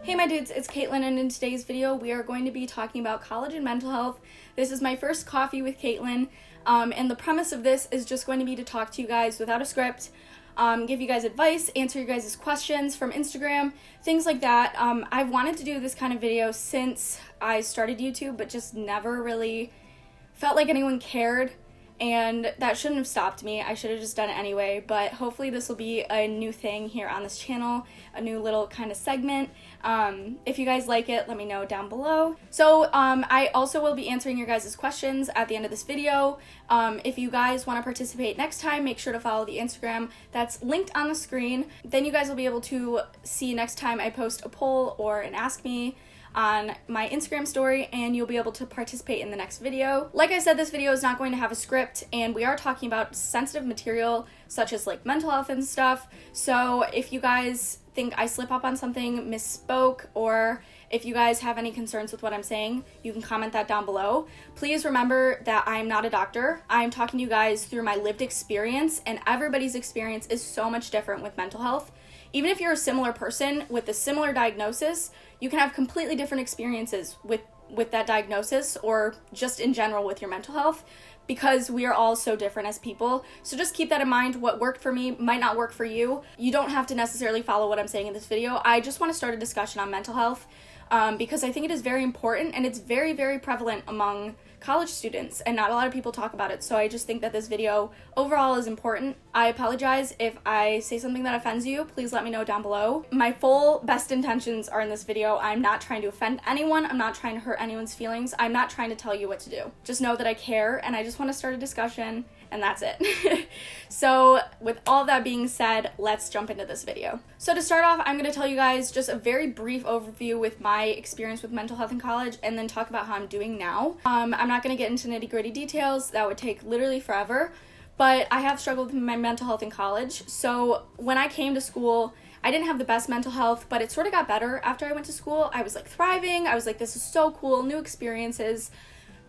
Hey my dudes, it's Kaitlyn, and in today's video we are going to be talking about college and mental health. This is my first coffee with Kaitlyn, and the premise of this is just going to be to talk to you guys without a script, give you guys advice, answer your guys' questions from Instagram, things like that. I've wanted to do this kind of video since I started YouTube, but just never really felt like anyone cared. And that shouldn't have stopped me. I should have just done it anyway, but hopefully this will be a new thing here on this channel, a new little kind of segment. If you guys like it, let me know down below. So I also will be answering your guys' questions at the end of this video. If you guys want to participate next time, make sure to follow the Instagram that's linked on the screen. Then you guys will be able to see next time I post a poll or an Ask Me on my Instagram story, and you'll be able to participate in the next video. Like I said, this video is not going to have a script, and we are talking about sensitive material such as like mental health and stuff. So if you guys think I slip up on something, misspoke, or if you guys have any concerns with what I'm saying, you can comment that down below. Please remember that I'm not a doctor. I'm talking to you guys through my lived experience, and everybody's experience is so much different with mental health. Even if you're a similar person with a similar diagnosis, you can have completely different experiences with that diagnosis, or just in general with your mental health, because we are all so different as people. So just keep that in mind. What worked for me might not work for you. You don't have to necessarily follow what I'm saying in this video. I just want to start a discussion on mental health because I think it is very important, and it's very, very prevalent among college students, and not a lot of people talk about it. So I just think that this video overall is important. I apologize if I say something that offends you. Please let me know down below. My full best intentions are in this video. I'm not trying to offend anyone. I'm not trying to hurt anyone's feelings. I'm not trying to tell you what to do. Just know that I care, and I just want to start a discussion, and that's it. So with all that being said, let's jump into this video. So to start off, I'm going to tell you guys just a very brief overview with my experience with mental health in college, and then talk about how I'm doing now. I'm not going to get into nitty-gritty details. That would take literally forever, but I have struggled with my mental health in college. So when I came to school, I didn't have the best mental health, but it sort of got better after I went to school. I was like thriving. I was like, this is so cool, new experiences.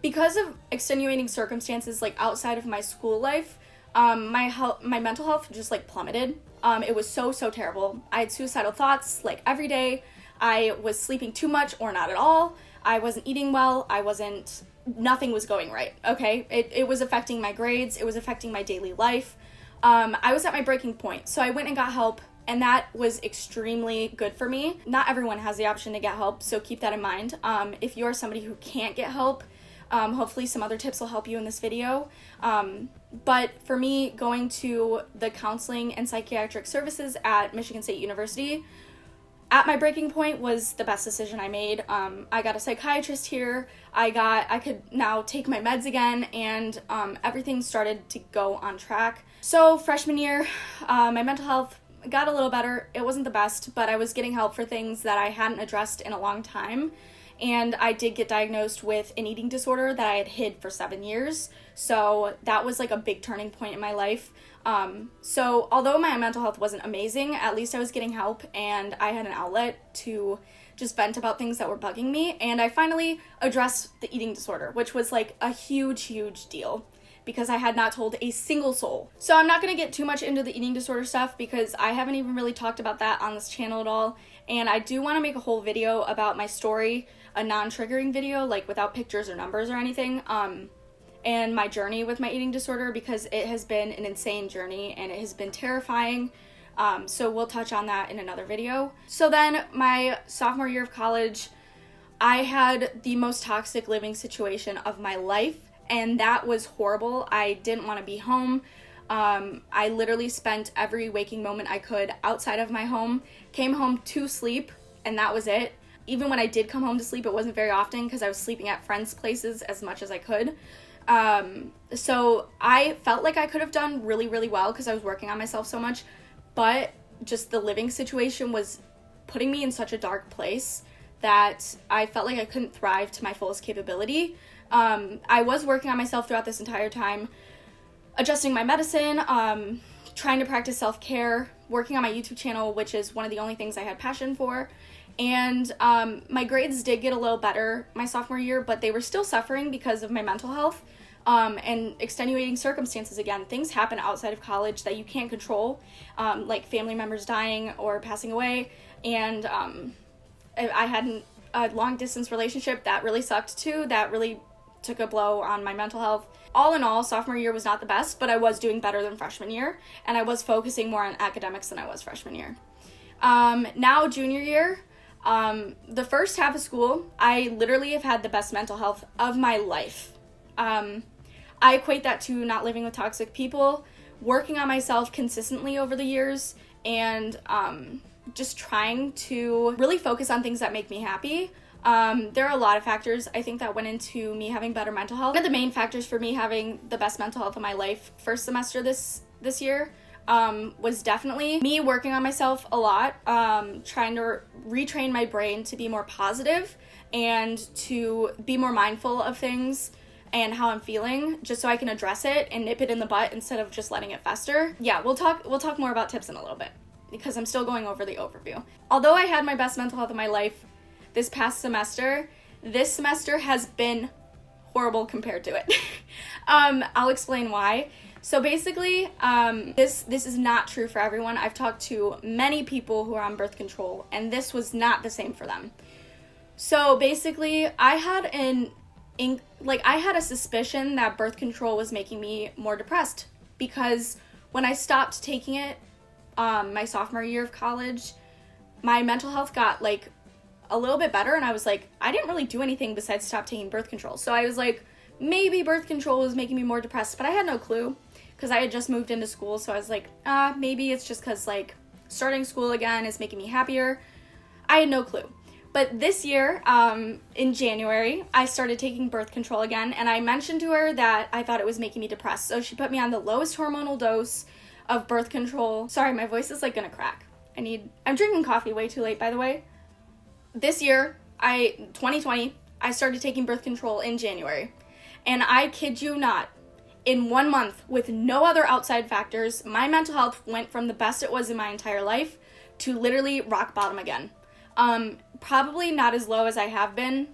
Because of extenuating circumstances like outside of my school life, my mental health just like plummeted. It was so terrible. I had suicidal thoughts like every day. I was sleeping too much or not at all. I wasn't eating well. Nothing was going right, okay? It was affecting my grades. It was affecting my daily life. I was at my breaking point, so I went and got help, and that was extremely good for me. Not everyone has the option to get help, so keep that in mind. If you're somebody who can't get help, hopefully some other tips will help you in this video. But for me, going to the counseling and psychiatric services at Michigan State University at my breaking point was the best decision I made. I got a psychiatrist here. I could now take my meds again, and everything started to go on track. So freshman year, my mental health got a little better. It wasn't the best, but I was getting help for things that I hadn't addressed in a long time. And I did get diagnosed with an eating disorder that I had hid for 7 years. So that was like a big turning point in my life. So although my mental health wasn't amazing, at least I was getting help, and I had an outlet to just vent about things that were bugging me. And I finally addressed the eating disorder, which was like a huge deal, because I had not told a single soul. So I'm not going to get too much into the eating disorder stuff, because I haven't even really talked about that on this channel at all. And I do want to make a whole video about my story, a non-triggering video, like without pictures or numbers or anything, and my journey with my eating disorder, because it has been an insane journey and it has been terrifying. So we'll touch on that in another video. So then my sophomore year of college, I had the most toxic living situation of my life, and that was horrible. I didn't want to be home. I literally spent every waking moment I could outside of my home, came home to sleep, and that was it. Even when I did come home to sleep, it wasn't very often, because I was sleeping at friends' places as much as I could. So I felt like I could have done really well, because I was working on myself so much, but just the living situation was putting me in such a dark place that I felt like I couldn't thrive to my fullest capability. I was working on myself throughout this entire time, adjusting my medicine, trying to practice self-care, working on my YouTube channel, which is one of the only things I had passion for. And my grades did get a little better my sophomore year, but they were still suffering because of my mental health. and extenuating circumstances again. Things happen outside of college that you can't control, like family members dying or passing away, and I had a long distance relationship that really sucked too. That really took a blow on my mental health. All in all, sophomore year was not the best, but I was doing better than freshman year, and I was focusing more on academics than I was freshman year. Now junior year, the first half of school, I literally have had the best mental health of my life. I equate that to not living with toxic people, working on myself consistently over the years, and just trying to really focus on things that make me happy. There are a lot of factors, I think, that went into me having better mental health. One of the main factors for me having the best mental health of my life first semester this year was definitely me working on myself a lot, trying to retrain my brain to be more positive and to be more mindful of things and how I'm feeling, just so I can address it and nip it in the butt instead of just letting it fester. Yeah, we'll talk more about tips in a little bit because I'm still going over the overview. Although I had my best mental health of my life this past semester, this semester has been horrible compared to it. I'll explain why. So basically, this is not true for everyone. I've talked to many people who are on birth control, and this was not the same for them. So basically, I had a suspicion that birth control was making me more depressed, because when I stopped taking it, my sophomore year of college, my mental health got like a little bit better, and I was like, I didn't really do anything besides stop taking birth control. So I was like, maybe birth control was making me more depressed, but I had no clue because I had just moved into school. So I was like, maybe it's just because like starting school again is making me happier. I had no clue. But this year, in January, I started taking birth control again, and I mentioned to her that I thought it was making me depressed. So she put me on the lowest hormonal dose of birth control. Sorry, my voice is like gonna crack. I'm drinking coffee way too late, by the way. This year, 2020, I started taking birth control in January. And I kid you not, in 1 month, with no other outside factors, my mental health went from the best it was in my entire life to literally rock bottom again. Probably not as low as I have been,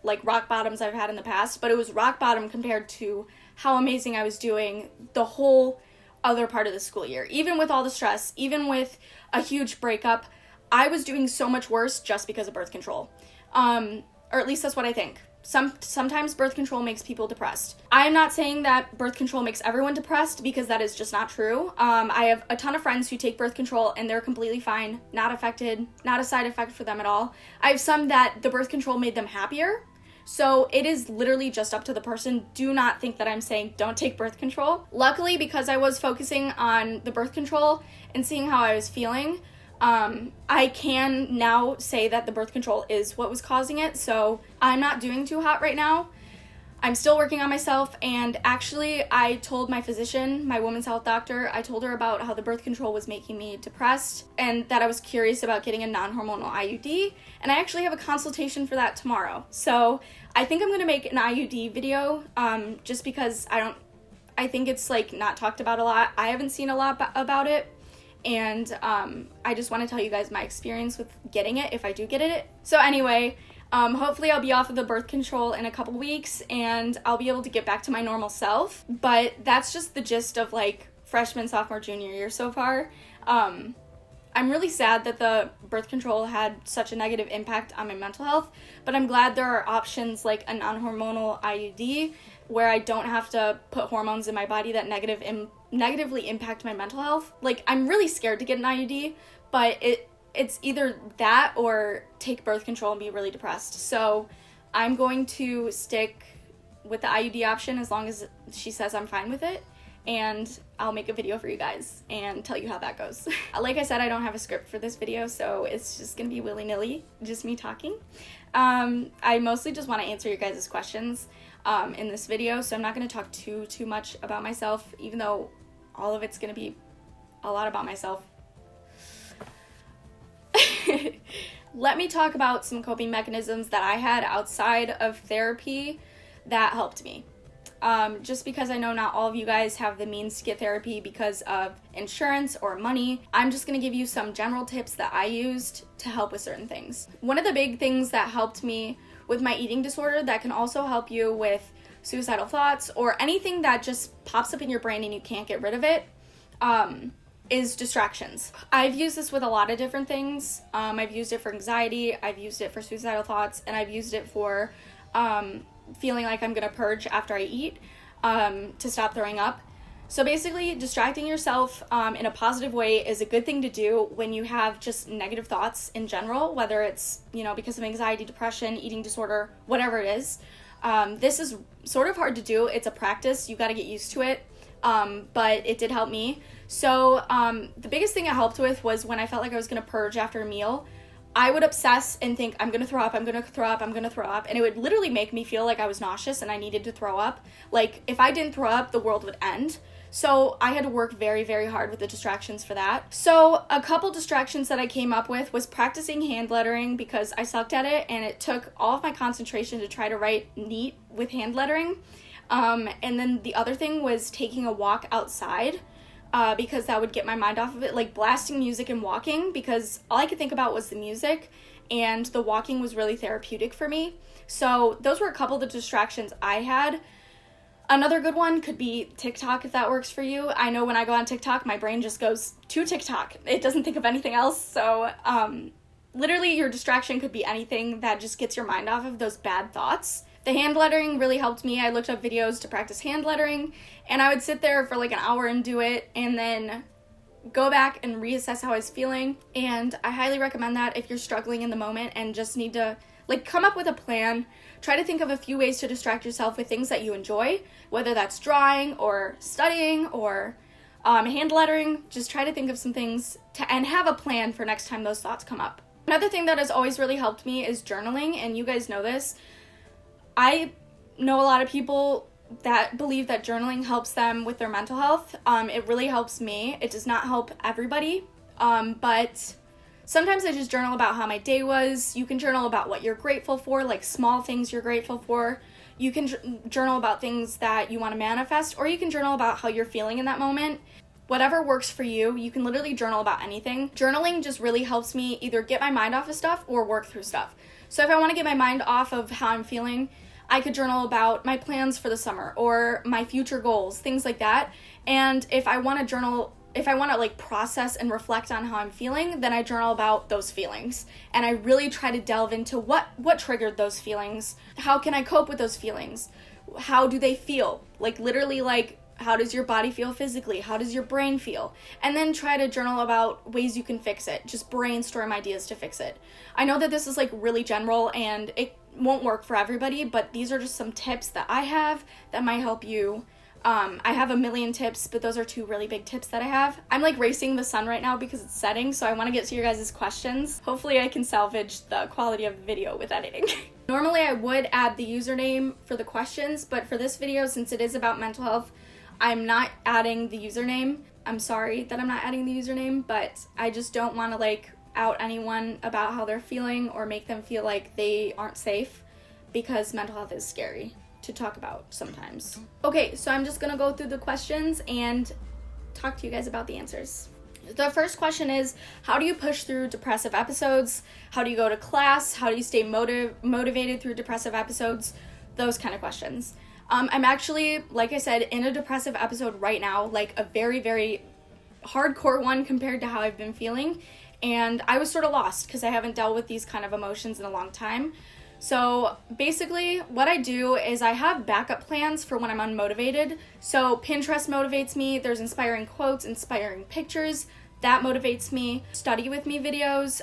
like rock bottoms I've had in the past, but it was rock bottom compared to how amazing I was doing the whole other part of the school year. Even with all the stress, even with a huge breakup, I was doing so much worse just because of birth control. Or at least that's what I think. Sometimes birth control makes people depressed. I am not saying that birth control makes everyone depressed, because that is just not true. I have a ton of friends who take birth control and they're completely fine, not affected, not a side effect for them at all. I have some that the birth control made them happier. So it is literally just up to the person. Do not think that I'm saying don't take birth control. Luckily, because I was focusing on the birth control and seeing how I was feeling, I can now say that the birth control is what was causing it, so I'm not doing too hot right now. I'm still working on myself, and actually I told my physician, my women's health doctor, I told her about how the birth control was making me depressed and that I was curious about getting a non-hormonal IUD, and I actually have a consultation for that tomorrow. So I think I'm going to make an IUD video, just because I think it's like not talked about a lot. I haven't seen a lot about it. And I just want to tell you guys my experience with getting it, if I do get it. So anyway, hopefully I'll be off of the birth control in a couple weeks and I'll be able to get back to my normal self. But that's just the gist of like freshman, sophomore, junior year so far. I'm really sad that the birth control had such a negative impact on my mental health, but I'm glad there are options like a non-hormonal IUD where I don't have to put hormones in my body that negatively impact my mental health. Like, I'm really scared to get an IUD, but it's either that or take birth control and be really depressed. So I'm going to stick with the IUD option as long as she says I'm fine with it, and I'll make a video for you guys and tell you how that goes. Like I said, I don't have a script for this video, so it's just gonna be willy-nilly, just me talking. I mostly just want to answer your guys' questions in this video, so I'm not going to talk too much about myself, even though all of it's going to be a lot about myself. Let me talk about some coping mechanisms that I had outside of therapy that helped me. Just because I know not all of you guys have the means to get therapy because of insurance or money, I'm just going to give you some general tips that I used to help with certain things. One of the big things that helped me with my eating disorder, that can also help you with suicidal thoughts or anything that just pops up in your brain and you can't get rid of it, is distractions. I've used this with a lot of different things. I've used it for anxiety, I've used it for suicidal thoughts, and I've used it for feeling like I'm gonna purge after I eat to stop throwing up. So basically, distracting yourself in a positive way is a good thing to do when you have just negative thoughts in general, whether it's, you know, because of anxiety, depression, eating disorder, whatever it is. This is sort of hard to do. It's a practice. You got to get used to it. But it did help me. So the biggest thing it helped with was when I felt like I was going to purge after a meal, I would obsess and think, I'm going to throw up, I'm going to throw up, I'm going to throw up. And it would literally make me feel like I was nauseous and I needed to throw up. Like, if I didn't throw up, the world would end. So I had to work very, very hard with the distractions for that. So a couple distractions that I came up with was practicing hand lettering, because I sucked at it and it took all of my concentration to try to write neat with hand lettering. And then the other thing was taking a walk outside, because that would get my mind off of it, like blasting music and walking, because all I could think about was the music, and the walking was really therapeutic for me. So those were a couple of the distractions I had. Another good one could be TikTok, if that works for you. I know when I go on TikTok, my brain just goes to TikTok. It doesn't think of anything else. So literally your distraction could be anything that just gets your mind off of those bad thoughts. The hand lettering really helped me. I looked up videos to practice hand lettering, and I would sit there for like an hour and do it, and then go back and reassess how I was feeling. And I highly recommend that if you're struggling in the moment and just need to like come up with a plan. Try to think of a few ways to distract yourself with things that you enjoy, whether that's drawing or studying or hand lettering. Just try to think of some things and have a plan for next time those thoughts come up. Another thing that has always really helped me is journaling, and you guys know this. I know a lot of people that believe that journaling helps them with their mental health. It really helps me. It does not help everybody, but sometimes I just journal about how my day was. You can journal about what you're grateful for, like small things you're grateful for. You can journal about things that you want to manifest, or you can journal about how you're feeling in that moment. Whatever works for you, you can literally journal about anything. Journaling just really helps me either get my mind off of stuff or work through stuff. So if I want to get my mind off of how I'm feeling, I could journal about my plans for the summer or my future goals, things like that. And if I want to like process and reflect on how I'm feeling, then I journal about those feelings. And I really try to delve into what triggered those feelings. How can I cope with those feelings? How do they feel? Like literally, like, how does your body feel physically? How does your brain feel? And then try to journal about ways you can fix it. Just brainstorm ideas to fix it. I know that this is like really general and it won't work for everybody, but these are just some tips that I have that might help you. I have a million tips, but those are two really big tips that I have. I'm like racing the sun right now because it's setting, so I want to get to your guys' questions. Hopefully I can salvage the quality of the video with editing. Normally I would add the username for the questions, but for this video, since it is about mental health, I'm not adding the username. I'm sorry that I'm not adding the username, but I just don't want to like out anyone about how they're feeling or make them feel like they aren't safe, because mental health is scary to talk about sometimes. Okay, so I'm just gonna go through the questions and talk to you guys about the answers. The first question is, how do you push through depressive episodes? How do you go to class? How do you stay motivated through depressive episodes? Those kind of questions. I'm actually, like I said, in a depressive episode right now, like a very, very hardcore one compared to how I've been feeling. And I was sort of lost because I haven't dealt with these kind of emotions in a long time. So basically what I do is I have backup plans for when I'm unmotivated. So Pinterest motivates me. There's inspiring quotes, inspiring pictures. That motivates me. Study with me videos,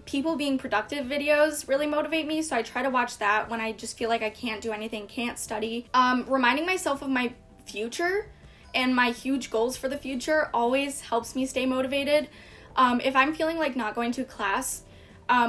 people being productive videos really motivate me. So I try to watch that when I just feel like I can't do anything, can't study. Reminding myself of my future and my huge goals for the future always helps me stay motivated. If I'm feeling like not going to class,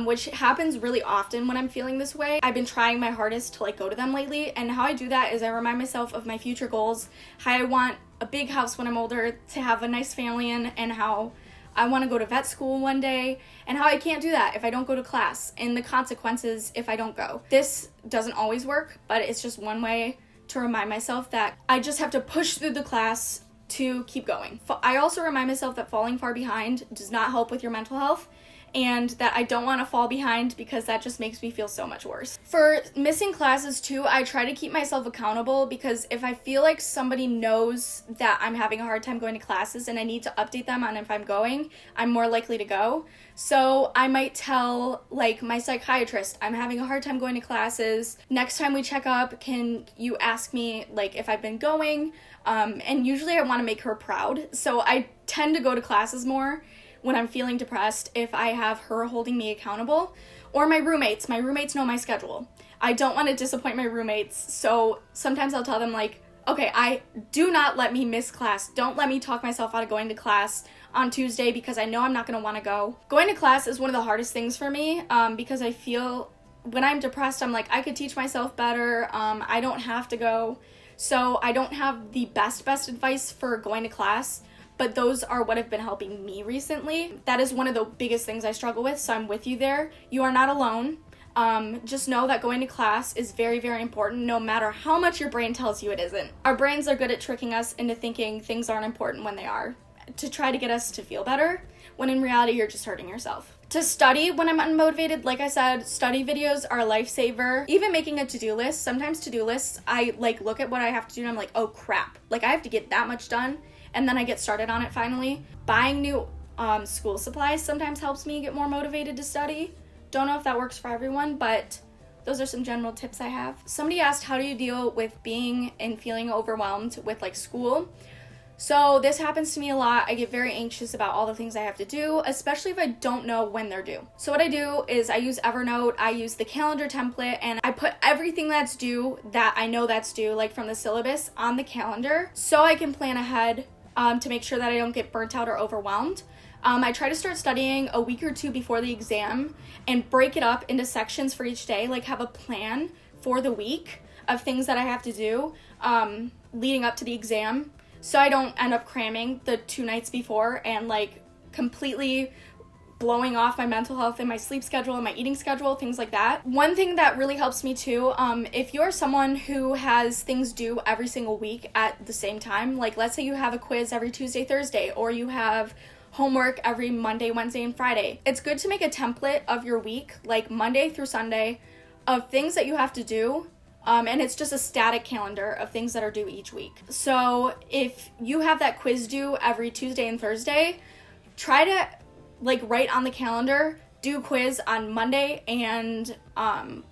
which happens really often when I'm feeling this way, I've been trying my hardest to like go to them lately. And how I do that is I remind myself of my future goals, how I want a big house when I'm older to have a nice family in, and how I want to go to vet school one day, and how I can't do that if I don't go to class, and the consequences if I don't go. This doesn't always work, but it's just one way to remind myself that I just have to push through the class to keep going. I also remind myself that falling far behind does not help with your mental health, and that I don't want to fall behind because that just makes me feel so much worse. For missing classes too, I try to keep myself accountable because if I feel like somebody knows that I'm having a hard time going to classes and I need to update them on if I'm going, I'm more likely to go. So I might tell like my psychiatrist, I'm having a hard time going to classes. Next time we check up, can you ask me like if I've been going? And usually I want to make her proud. So I tend to go to classes more when I'm feeling depressed if I have her holding me accountable. Or my roommates. My roommates know my schedule. I don't want to disappoint my roommates, so sometimes I'll tell them like, okay, do not let me miss class. Don't let me talk myself out of going to class on Tuesday because I know I'm not going to want to go. Going to class is one of the hardest things for me because I feel when I'm depressed, I'm like, I could teach myself better. I don't have to go. So I don't have the best advice for going to class, but those are what have been helping me recently. That is one of the biggest things I struggle with, so I'm with you there. You are not alone. Just know that going to class is very, very important, no matter how much your brain tells you it isn't. Our brains are good at tricking us into thinking things aren't important when they are, to try to get us to feel better, when in reality you're just hurting yourself. To study when I'm unmotivated, like I said, study videos are a lifesaver. Even making a to-do list, sometimes to-do lists, I like look at what I have to do and I'm like, oh crap, like I have to get that much done. And then I get started on it finally. Buying new school supplies sometimes helps me get more motivated to study. Don't know if that works for everyone, but those are some general tips I have. Somebody asked, how do you deal with being and feeling overwhelmed with like school? So this happens to me a lot. I get very anxious about all the things I have to do, especially if I don't know when they're due. So what I do is I use Evernote, I use the calendar template, and I put everything that's due that I know that's due, like from the syllabus, on the calendar so I can plan ahead to make sure that I don't get burnt out or overwhelmed. I try to start studying a week or two before the exam and break it up into sections for each day, like have a plan for the week of things that I have to do leading up to the exam, so I don't end up cramming the 2 nights before and like completely blowing off my mental health and my sleep schedule and my eating schedule, things like that. One thing that really helps me too, if you're someone who has things due every single week at the same time, like let's say you have a quiz every Tuesday, Thursday, or you have homework every Monday, Wednesday, and Friday, it's good to make a template of your week, like Monday through Sunday, of things that you have to do. And it's just a static calendar of things that are due each week. So if you have that quiz due every Tuesday and Thursday, try to like write on the calendar, do quiz on Monday and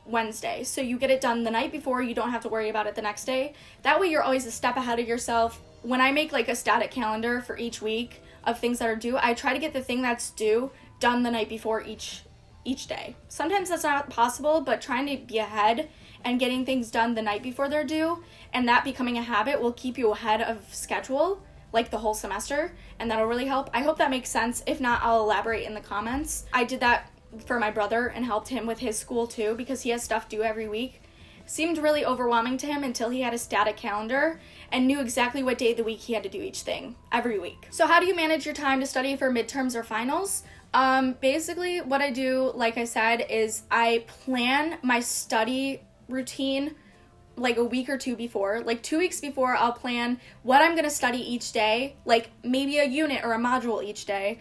Wednesday. So you get it done the night before, you don't have to worry about it the next day. That way you're always a step ahead of yourself. When I make like a static calendar for each week of things that are due, I try to get the thing that's due done the night before each day. Sometimes that's not possible, but trying to be ahead and getting things done the night before they're due, and that becoming a habit will keep you ahead of schedule like the whole semester, and that'll really help. I hope that makes sense. If not, I'll elaborate in the comments. I did that for my brother and helped him with his school too because he has stuff due every week. Seemed really overwhelming to him until he had a static calendar and knew exactly what day of the week he had to do each thing every week. So how do you manage your time to study for midterms or finals? Basically what I do, like I said, is I plan my study routine like a week or two before. Like 2 weeks before, I'll plan what I'm going to study each day, like maybe a unit or a module each day,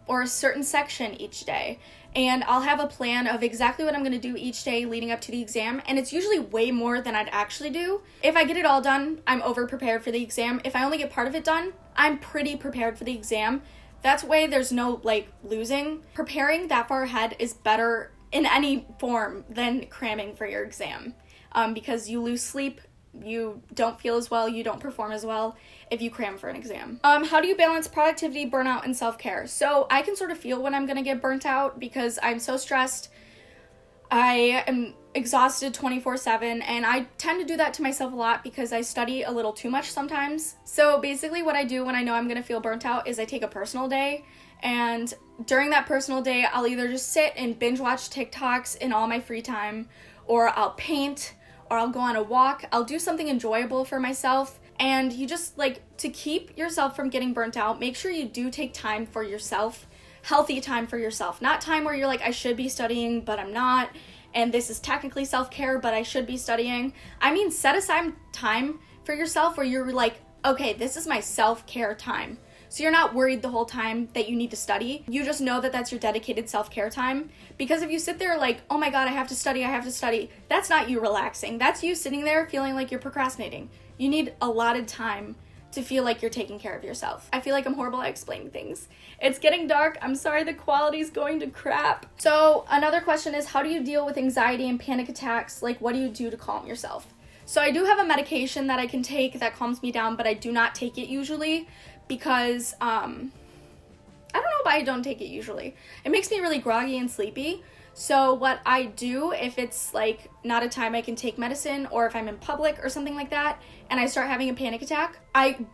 or a certain section each day. And I'll have a plan of exactly what I'm going to do each day leading up to the exam, and it's usually way more than I'd actually do. If I get it all done, I'm over-prepared for the exam. If I only get part of it done, I'm pretty prepared for the exam. That's way there's no, like, losing. Preparing that far ahead is better in any form than cramming for your exam, because you lose sleep, you don't feel as well, you don't perform as well if you cram for an exam. How do you balance productivity, burnout, and self-care? So I can sort of feel when I'm gonna get burnt out because I'm so stressed. I am exhausted 24/7, and I tend to do that to myself a lot because I study a little too much sometimes. So basically what I do when I know I'm gonna feel burnt out is I take a personal day, and during that personal day, I'll either just sit and binge watch TikToks in all my free time, or I'll paint, or I'll go on a walk. I'll do something enjoyable for myself. And you just, like, to keep yourself from getting burnt out, make sure you do take time for yourself, healthy time for yourself, not time where you're like, I should be studying, but I'm not, and this is technically self-care, but I should be studying. I mean, set aside time for yourself where you're like, okay, this is my self-care time. So you're not worried the whole time that you need to study. You just know that that's your dedicated self-care time. Because if you sit there like, oh my God, I have to study, that's not you relaxing. That's you sitting there feeling like you're procrastinating. You need allotted time to feel like you're taking care of yourself. I feel like I'm horrible at explaining things. It's getting dark. I'm sorry the quality's going to crap. So another question is, how do you deal with anxiety and panic attacks? Like, what do you do to calm yourself? So I do have a medication that I can take that calms me down, but I do not take it usually because, I don't know why I don't take it usually. It makes me really groggy and sleepy. So what I do, if it's like not a time I can take medicine, or if I'm in public or something like that, and I start having a panic attack, I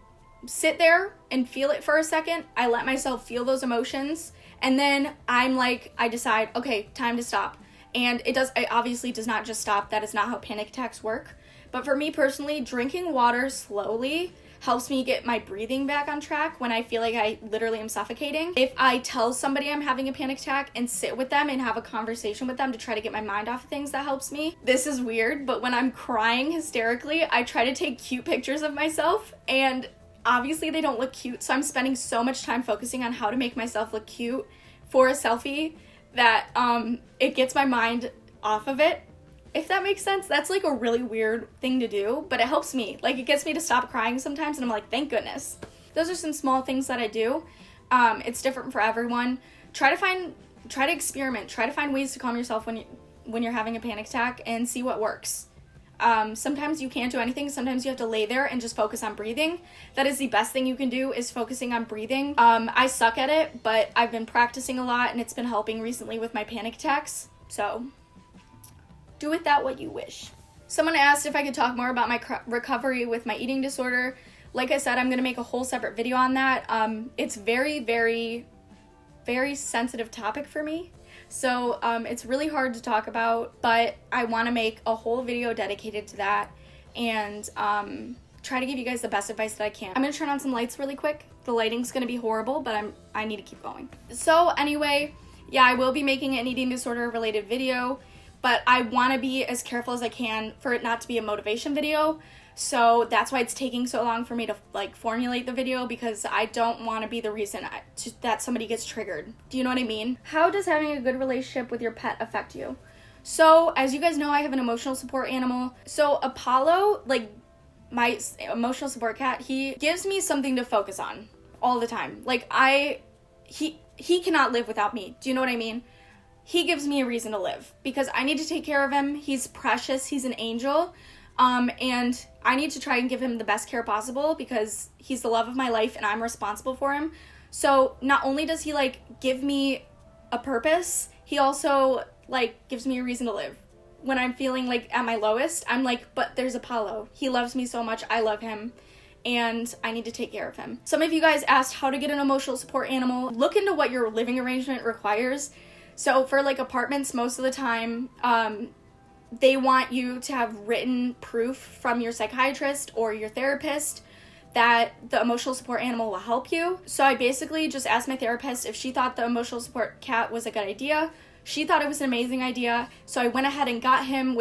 sit there and feel it for a second. I let myself feel those emotions, and then I decide, okay, time to stop. And it obviously does not just stop. That is not how panic attacks work. But for me personally, drinking water slowly helps me get my breathing back on track when I feel like I literally am suffocating. If I tell somebody I'm having a panic attack and sit with them and have a conversation with them to try to get my mind off of things, that helps me. This is weird, but when I'm crying hysterically, I try to take cute pictures of myself, and obviously they don't look cute, so I'm spending so much time focusing on how to make myself look cute for a selfie that it gets my mind off of it. If that makes sense. That's like a really weird thing to do, but it helps me. Like, it gets me to stop crying sometimes, and I'm like, thank goodness. Those are some small things that I do. It's different for everyone. Try to experiment. Try to find ways to calm yourself when you're having a panic attack and see what works. Sometimes you can't do anything. Sometimes you have to lay there and just focus on breathing. That is the best thing you can do, is focusing on breathing. I suck at it, but I've been practicing a lot, and it's been helping recently with my panic attacks. So do with that what you wish. Someone asked if I could talk more about my recovery with my eating disorder. Like I said, I'm going to make a whole separate video on that. It's very, very, very sensitive topic for me. So it's really hard to talk about, but I want to make a whole video dedicated to that and try to give you guys the best advice that I can. I'm going to turn on some lights really quick. The lighting's going to be horrible, but I need to keep going. So anyway, yeah, I will be making an eating disorder related video, but I want to be as careful as I can for it not to be a motivation video. So that's why it's taking so long for me to like formulate the video, because I don't want to be the reason that somebody gets triggered. Do you know what I mean? How does having a good relationship with your pet affect you? So as you guys know, I have an emotional support animal. So Apollo, like my emotional support cat, he gives me something to focus on all the time. Like he cannot live without me. Do you know what I mean? He gives me a reason to live because I need to take care of him. He's precious. He's an angel. And I need to try and give him the best care possible because he's the love of my life and I'm responsible for him. So not only does he like give me a purpose, he also like gives me a reason to live. When I'm feeling like at my lowest, I'm like, but there's Apollo. He loves me so much. I love him. And I need to take care of him. Some of you guys asked how to get an emotional support animal. Look into what your living arrangement requires. So for like apartments, most of the time, they want you to have written proof from your psychiatrist or your therapist that the emotional support animal will help you. So I basically just asked my therapist if she thought the emotional support cat was a good idea. She thought it was an amazing idea. So I went ahead and got him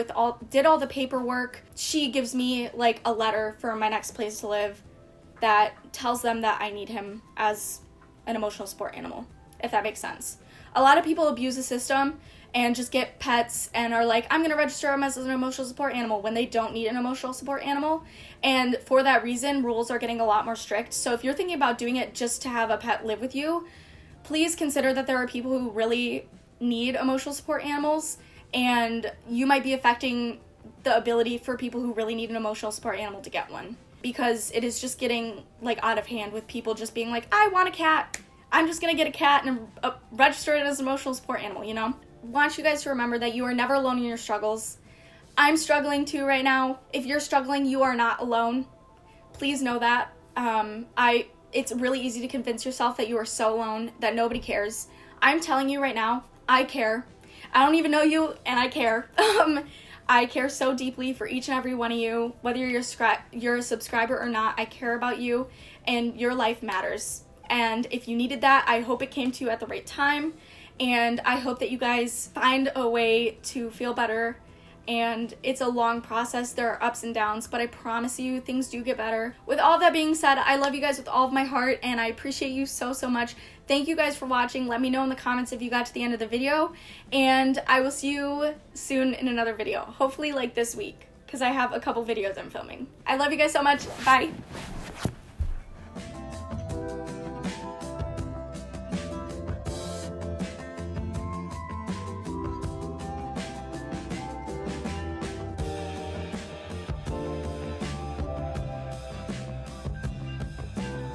did all the paperwork. She gives me like a letter for my next place to live that tells them that I need him as an emotional support animal, if that makes sense. A lot of people abuse the system and just get pets and are like, I'm going to register him as an emotional support animal when they don't need an emotional support animal. And for that reason, rules are getting a lot more strict. So if you're thinking about doing it just to have a pet live with you, please consider that there are people who really need emotional support animals, and you might be affecting the ability for people who really need an emotional support animal to get one, because it is just getting like out of hand with people just being like, I want a cat. I'm just going to get a cat and register it as an emotional support animal, you know? I want you guys to remember that you are never alone in your struggles. I'm struggling too right now. If you're struggling, you are not alone. Please know that. It's really easy to convince yourself that you are so alone, that nobody cares. I'm telling you right now, I care. I don't even know you, and I care. I care so deeply for each and every one of you. Whether you're a subscriber or not, I care about you, and your life matters. And if you needed that, I hope it came to you at the right time. And I hope that you guys find a way to feel better and it's a long process. There are ups and downs, but I promise you things do get better. With all that being said, I love you guys with all of my heart, and I appreciate you so much. Thank you guys for watching. Let me know in the comments if you got to the end of the video, and I will see you soon in another video, hopefully like this week, because I have a couple videos I'm filming. I love you guys so much. Bye.